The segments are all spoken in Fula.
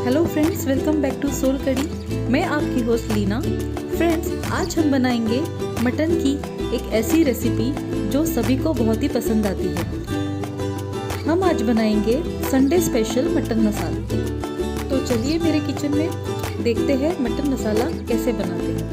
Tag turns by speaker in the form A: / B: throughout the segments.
A: Hello friends, welcome back to Sol Kadhi. मैं आपकी होस्ट लीना। फ्रेंड्स, आज हम बनाएंगे मटन की एक ऐसी रेसिपी जो सभी को बहुत ही पसंद आती है। हम आज बनाएंगे संडे स्पेशल मटन मसाला। तो चलिए मेरे किचन में देखते हैं मटन मसाला कैसे बनाते हैं।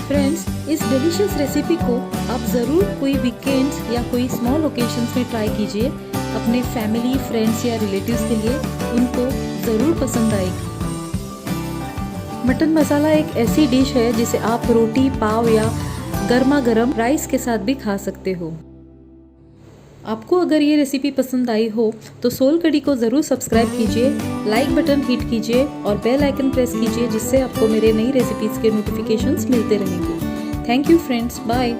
A: फ्रेंड्स, इस डिलीशियस रेसिपी को आप ज़रूर कोई वीकेंड्स या कोई स्मॉल ओकेजन्स में ट्राई कीजिए। अपने फैमिली, फ्रेंड्स या रिलेटिव्स के लिए उनको ज़रूर पसंद आएगी। मटन मसाला एक ऐसी डिश है जिसे आप रोटी, पाव या गर्मा गर्म राइस के साथ भी खा सकते हो। आपको अगर ये रेसिपी पसंद आई हो तो सोल कड़ी को ज़रूर सब्सक्राइब कीजिए, लाइक बटन हिट कीजिए और बेल आइकन प्रेस कीजिए, जिससे आपको मेरे नई रेसिपीज़ के नोटिफिकेशंस मिलते रहेंगे। Thank you friends, bye.